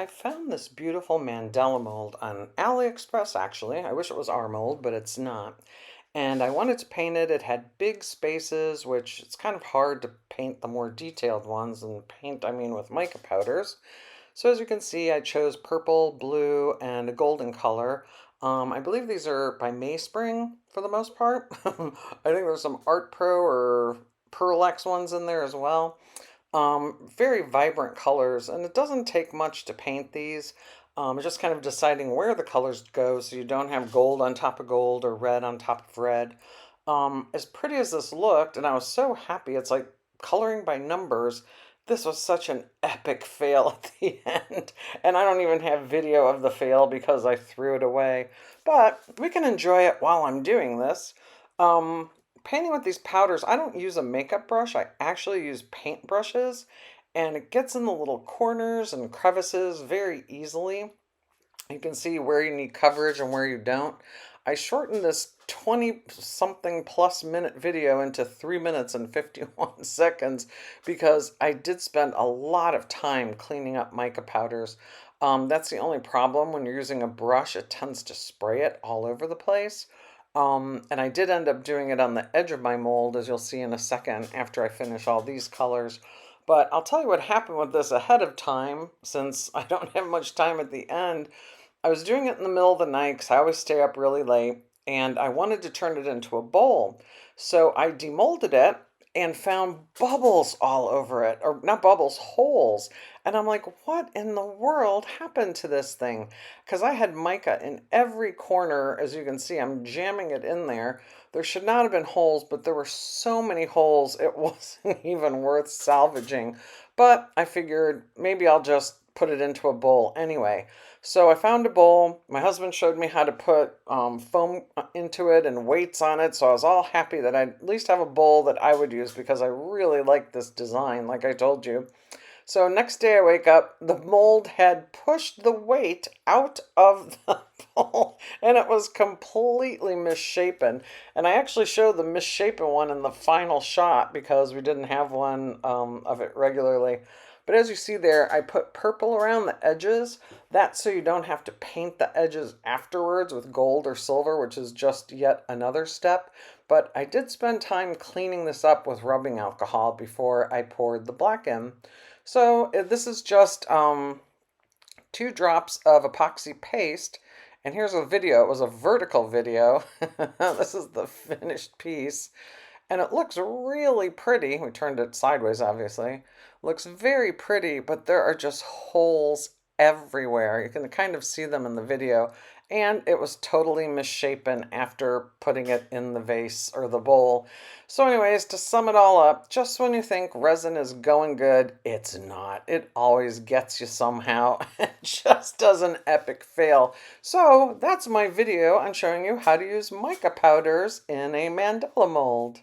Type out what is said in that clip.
I found this beautiful mandala mold on AliExpress, actually. I wish it was our mold, but it's not. And I wanted to paint it. It had big spaces, which it's kind of hard to paint the more detailed ones, and paint, I mean, with mica powders. So as you can see, I chose purple, blue, and a golden color. I believe these are by Meyspring for the most part. I think there's some Art Pro or PearlEx ones in there as well. Very vibrant colors, and it doesn't take much to paint these. It's just kind of deciding where the colors go so you don't have gold on top of gold or red on top of red. As pretty as this looked, and I was so happy, it's like coloring by numbers. This was such an epic fail at the end, and I don't even have video of the fail because I threw it away. But we can enjoy it while I'm doing this. Um, Painting with these powders, I don't use a makeup brush. I actually use paint brushes, and it gets in the little corners and crevices very easily. You can see where you need coverage and where you don't. I shortened this 20 something plus minute video into 3 minutes and 51 seconds because I did spend a lot of time cleaning up mica powders. That's the only problem when you're using a brush, it tends to spray it all over the place. And I did end up doing it on the edge of my mold, as you'll see in a second after I finish all these colors. But I'll tell you what happened with this ahead of time, since I don't have much time at the end. I was doing it in the middle of the night because I always stay up really late, and I wanted to turn it into a bowl. So I demolded it and found bubbles all over it, or not bubbles, holes. And I'm like, what in the world happened to this thing? Because I had mica in every corner. As you can see, I'm jamming it in there. There should not have been holes, but there were so many holes, it wasn't even worth salvaging. But I figured maybe I'll just put it into a bowl anyway. So I found a bowl. My husband showed me how to put foam into it and weights on it. So I was all happy that I at least have a bowl that I would use because I really like this design, like I told you. So next day I wake up, the mold had pushed the weight out of the bowl and it was completely misshapen. And I actually showed the misshapen one in the final shot because we didn't have one of it regularly. But as you see there, I put purple around the edges. That's so you don't have to paint the edges afterwards with gold or silver, which is just yet another step. But I did spend time cleaning this up with rubbing alcohol before I poured the black in. So this is just 2 drops of epoxy paste. And here's a video. It was a vertical video. This is the finished piece. And it looks really pretty. We turned it sideways, obviously. Looks very pretty, but there are just holes everywhere. You can kind of see them in the video. And it was totally misshapen after putting it in the vase or the bowl. So anyways, to sum it all up, just when you think resin is going good, it's not. It always gets you somehow. It just does an epic fail. So that's my video on showing you how to use mica powders in a mandala mold.